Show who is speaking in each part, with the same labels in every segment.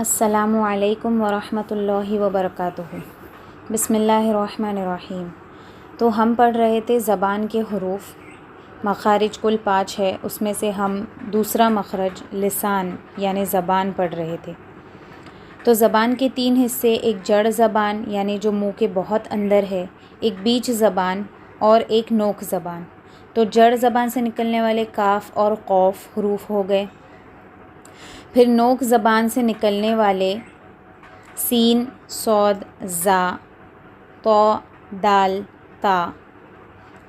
Speaker 1: السلام علیکم ورحمۃ اللہ وبرکاتہ۔ بسم اللہ الرحمن الرحیم۔ تو ہم پڑھ رہے تھے زبان کے حروف، مخارج کل 5 ہے، اس میں سے ہم دوسرا مخرج لسان یعنی زبان پڑھ رہے تھے۔ تو زبان کے 3 حصے، ایک جڑ زبان یعنی جو منہ کے بہت اندر ہے، ایک بیچ زبان اور ایک نوک زبان۔ تو جڑ زبان سے نکلنے والے کاف اور قوف حروف ہو گئے، پھر نوک زبان سے نکلنے والے سین، صاد، زا، طا، دال، تا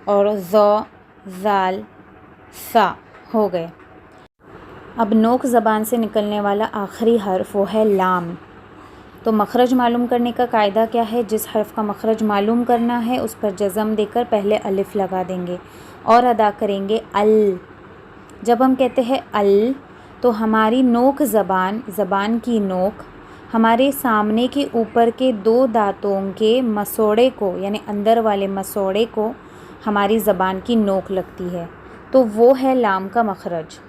Speaker 1: اور ظا، ذال، ثا ہو گئے۔ اب نوک زبان سے نکلنے والا آخری حرف وہ ہے لام۔ تو مخرج معلوم کرنے کا قاعدہ کیا ہے؟ جس حرف کا مخرج معلوم کرنا ہے اس پر جزم دے کر پہلے الف لگا دیں گے اور ادا کریں گے ال۔ جب ہم کہتے ہیں ال تو ہماری نوک زبان کی نوک ہمارے سامنے کے اوپر کے 2 دانتوں کے مسوڑے کو یعنی اندر والے مسوڑے کو ہماری زبان کی نوک لگتی ہے، تو وہ ہے لام کا مخرج۔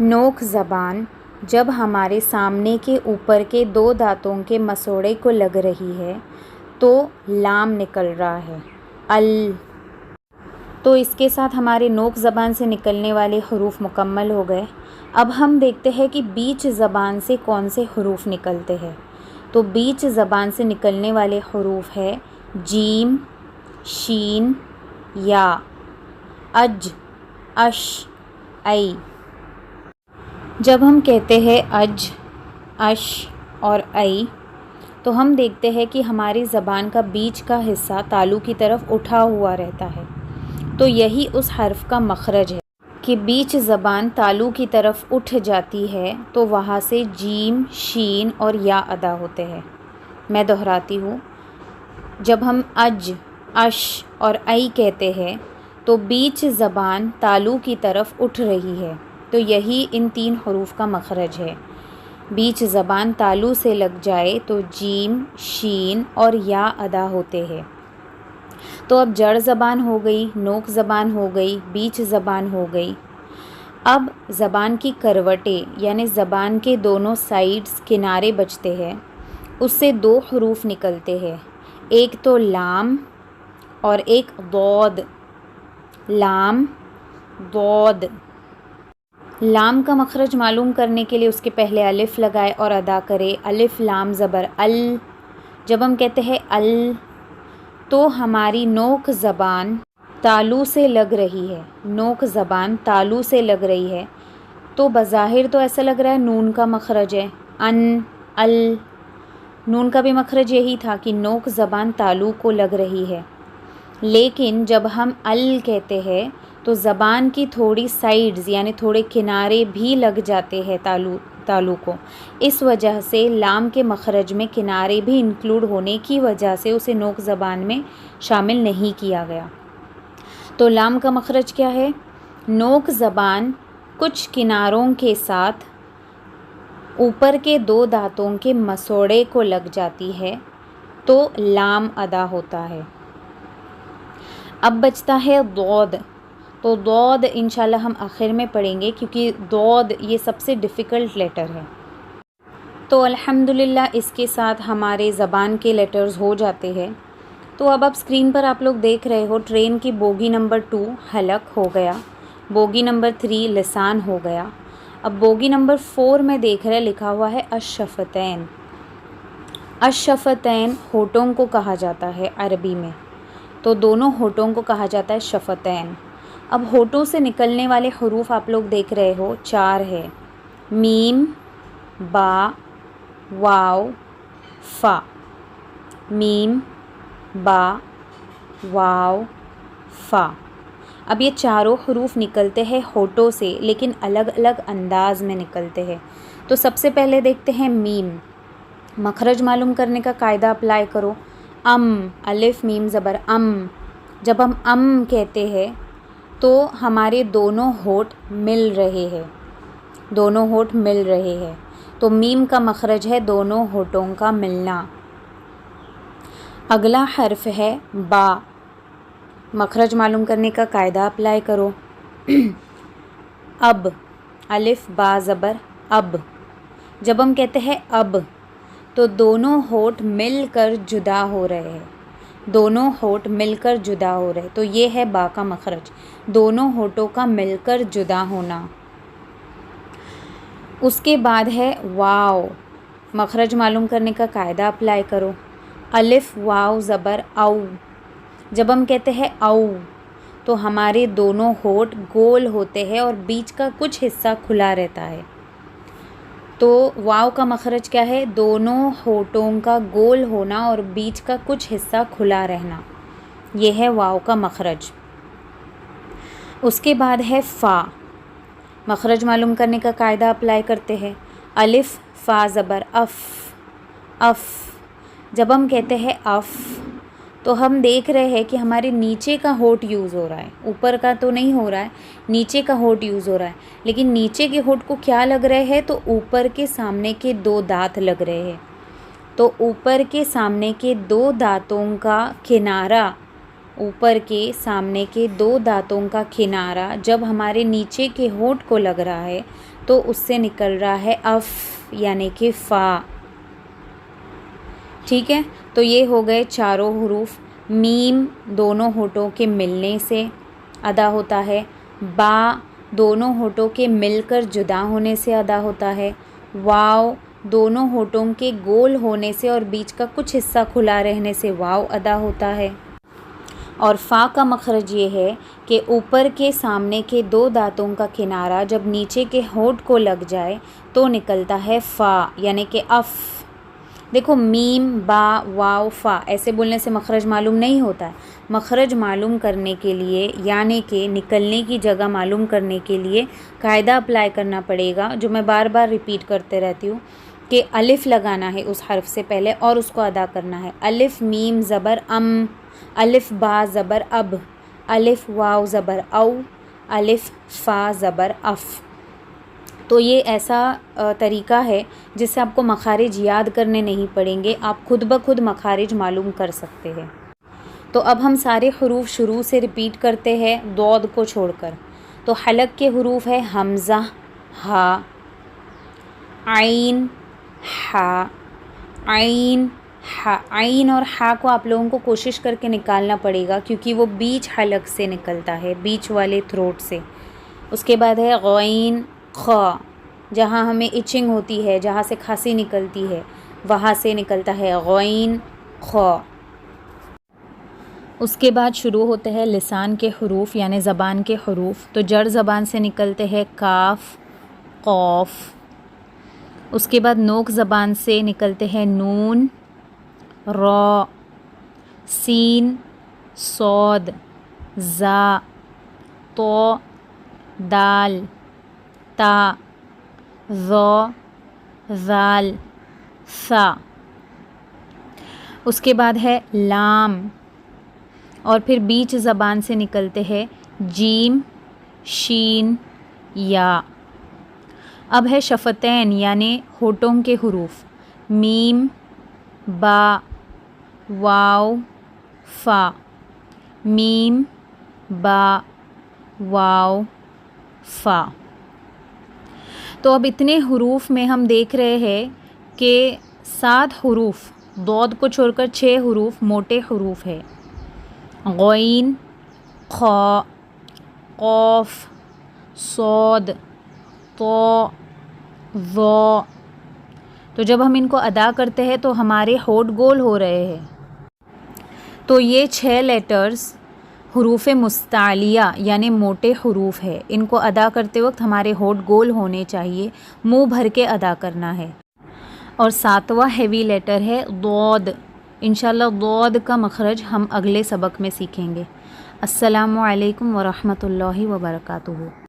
Speaker 1: نوک زبان جب ہمارے سامنے کے اوپر کے 2 دانتوں کے مسوڑے کو لگ رہی ہے تو لام نکل رہا ہے، ال۔ تو اس کے ساتھ ہمارے نوک زبان سے نکلنے والے حروف مکمل ہو گئے۔ اب ہم دیکھتے ہیں کہ بیچ زبان سے کون سے حروف نکلتے ہیں۔ تو بیچ زبان سے نکلنے والے حروف ہے جیم، شین، یا، اج، اش، ای۔ جب ہم کہتے ہیں اج، اش اور ای تو ہم دیکھتے ہیں کہ ہماری زبان کا بیچ کا حصہ تالو کی طرف اٹھا ہوا رہتا ہے، تو یہی اس حرف کا مخرج ہے کہ بیچ زبان تالو کی طرف اٹھ جاتی ہے تو وہاں سے جیم، شین اور یا ادا ہوتے ہیں۔ میں دہراتی ہوں، جب ہم اج، اش اور ای کہتے ہیں تو بیچ زبان تالو کی طرف اٹھ رہی ہے، تو یہی ان 3 حروف کا مخرج ہے۔ بیچ زبان تالو سے لگ جائے تو جیم، شین اور یا ادا ہوتے ہیں۔ تو اب جڑ زبان ہو گئی، نوک زبان ہو گئی، بیچ زبان ہو گئی۔ اب زبان کی کروٹیں یعنی زبان کے دونوں سائیڈز کنارے بچتے ہیں، اس سے 2 حروف نکلتے ہیں، ایک تو لام اور ایک ضاد۔ لام، ضاد۔ لام کا مخرج معلوم کرنے کے لیے اس کے پہلے الف لگائے اور ادا کرے الف لام زبر ال۔ جب ہم کہتے ہیں ال تو ہماری نوک زبان تالو سے لگ رہی ہے، نوک زبان تالو سے لگ رہی ہے، تو بظاہر تو ایسا لگ رہا ہے نون کا مخرج ہے، ان، ال۔ نون کا بھی مخرج یہی تھا کہ نوک زبان تالو کو لگ رہی ہے، لیکن جب ہم ال کہتے ہیں تو زبان کی تھوڑی سائیڈز یعنی تھوڑے کنارے بھی لگ جاتے ہیں تالو کو، اس وجہ سے لام کے مخرج میں کنارے بھی انکلوڈ ہونے کی وجہ سے اسے نوک زبان میں شامل نہیں کیا گیا۔ تو لام کا مخرج کیا ہے؟ نوک زبان کچھ کناروں کے ساتھ اوپر کے 2 دانتوں کے مسوڑے کو لگ جاتی ہے تو لام ادا ہوتا ہے۔ اب بچتا ہے ضاد۔ تو ضاد انشاءاللہ ہم آخر میں پڑھیں گے کیونکہ ضاد یہ سب سے ڈیفیکلٹ لیٹر ہے۔ تو الحمدللہ اس کے ساتھ ہمارے زبان کے لیٹرز ہو جاتے ہیں۔ تو اب اسکرین پر آپ لوگ دیکھ رہے ہو ٹرین کی بوگی نمبر 2 حلق ہو گیا، بوگی نمبر 3 لسان ہو گیا۔ اب بوگی نمبر 4 میں دیکھ رہے لکھا ہوا ہے الشفتین۔ الشفتین ہونٹوں کو کہا جاتا ہے عربی میں، تو دونوں ہونٹوں کو کہا جاتا ہے شفتین۔ اب ہونٹوں سے نکلنے والے حروف آپ لوگ دیکھ رہے ہو 4 ہے، میم، با، واو، فا۔ میم، با، واو، فا۔ اب یہ چاروں حروف نکلتے ہیں ہونٹوں سے لیکن الگ الگ انداز میں نکلتے ہیں۔ تو سب سے پہلے دیکھتے ہیں میم۔ مخرج معلوم کرنے کا قاعدہ اپلائی کرو، الف میم زبر ام۔ جب ہم کہتے ہیں تو ہمارے دونوں ہونٹ مل رہے ہیں، دونوں ہونٹ مل رہے ہیں، تو میم کا مخرج ہے دونوں ہونٹوں کا ملنا۔ اگلا حرف ہے با۔ مخرج معلوم کرنے کا قاعدہ اپلائی کرو، اب، الف با زبر اب۔ جب ہم کہتے ہیں اب تو دونوں ہونٹ مل کر جدا ہو رہے ہیں، دونوں ہونٹ مل کر جدا ہو رہے، تو یہ ہے با کا مخرج، دونوں ہونٹوں کا مل کر جدا ہونا۔ اس کے بعد ہے واو، مخرج معلوم کرنے کا قاعدہ اپلائی کرو۔ الف واو زبر او، جب ہم کہتے ہیں او تو ہمارے دونوں ہونٹ گول ہوتے ہیں اور بیچ کا کچھ حصہ کھلا رہتا ہے، تو واو کا مخرج کیا ہے؟ دونوں ہونٹوں کا گول ہونا اور بیچ کا کچھ حصہ کھلا رہنا، یہ ہے واو کا مخرج۔ اس کے بعد ہے فا، مخرج معلوم کرنے کا قاعدہ اپلائی کرتے ہیں۔ الف فا زبر اف، اف، جب ہم کہتے ہیں اف تو ہم دیکھ رہے ہیں کہ ہمارے نیچے کا ہونٹ یوز ہو رہا ہے، اوپر کا تو نہیں ہو رہا ہے، نیچے کا ہونٹ یوز ہو رہا ہے، لیکن نیچے کے ہونٹ کو کیا لگ رہے ہیں؟ تو اوپر کے سامنے کے 2 دانت لگ رہے ہیں، تو اوپر کے سامنے کے 2 دانتوں کا کنارہ، اوپر کے سامنے کے 2 دانتوں کا کنارہ جب ہمارے نیچے کے ہونٹ کو لگ رہا ہے تو اس سے نکل رہا ہے اف، یعنی کہ فا، ٹھیک ہے؟ تو یہ ہو گئے چاروں حروف۔ میم دونوں ہونٹوں کے ملنے سے ادا ہوتا ہے، با دونوں ہونٹوں کے مل کر جدا ہونے سے ادا ہوتا ہے، واو دونوں ہونٹوں کے گول ہونے سے اور بیچ کا کچھ حصہ کھلا رہنے سے واو ادا ہوتا ہے، اور فا کا مخرج یہ ہے کہ اوپر کے سامنے کے 2 دانتوں کا کنارہ جب نیچے کے ہونٹ کو لگ جائے تو نکلتا ہے فا، یعنی کہ اف۔ دیکھو میم با واو فا ایسے بولنے سے مخرج معلوم نہیں ہوتا ہے، مخرج معلوم کرنے کے لیے یعنی کہ نکلنے کی جگہ معلوم کرنے کے لیے قاعدہ اپلائی کرنا پڑے گا، جو میں بار بار ریپیٹ کرتے رہتی ہوں کہ الف لگانا ہے اس حرف سے پہلے اور اس کو ادا کرنا ہے۔ الف میم زبر ام، الف با زبر اب، الف واو زبر او، الف فا زبر اف۔ تو یہ ایسا طریقہ ہے جس سے آپ کو مخارج یاد کرنے نہیں پڑیں گے، آپ خود بخود مخارج معلوم کر سکتے ہیں۔ تو اب ہم سارے حروف شروع سے ریپیٹ کرتے ہیں ضاد کو چھوڑ کر۔ تو حلق کے حروف ہے حمزہ ہا، عین ہا، عین ہا، عین اور ہا کو آپ لوگوں کو کوشش کر کے نکالنا پڑے گا کیونکہ وہ بیچ حلق سے نکلتا ہے، بیچ والے تھروٹ سے۔ اس کے بعد ہے غین خا، جہاں ہمیں ایچنگ ہوتی ہے، جہاں سے کھانسی نکلتی ہے وہاں سے نکلتا ہے غین خا۔ اس کے بعد شروع ہوتے ہیں لسان کے حروف یعنی زبان کے حروف، تو جڑ زبان سے نکلتے ہیں کاف قاف، اس کے بعد نوک زبان سے نکلتے ہیں نون را سین صاد زا تو دال تا ظا ذال ثا۔ اس کے بعد ہے لام، اور پھر بیچ زبان سے نکلتے ہیں جیم شین یا۔ اب ہے شفتین یعنی ہونٹوں کے حروف، میم با واو فا، میم با واو فا۔ تو اب اتنے حروف میں ہم دیکھ رہے ہیں کہ 7 حروف ضاد کو چھوڑ کر 6 حروف موٹے حروف ہے، غین خا قاف صاد طا ظا۔ تو جب ہم ان کو ادا کرتے ہیں تو ہمارے ہونٹ گول ہو رہے ہیں، تو یہ 6 لیٹرز حروف مستعلیہ یعنی موٹے حروف ہے، ان کو ادا کرتے وقت ہمارے ہونٹ گول ہونے چاہیے، منہ بھر کے ادا کرنا ہے۔ اور 7واں ہیوی لیٹر ہے ضاد، انشاءاللہ ضاد کا مخرج ہم اگلے سبق میں سیکھیں گے۔ السلام علیکم ورحمۃ اللہ وبرکاتہ۔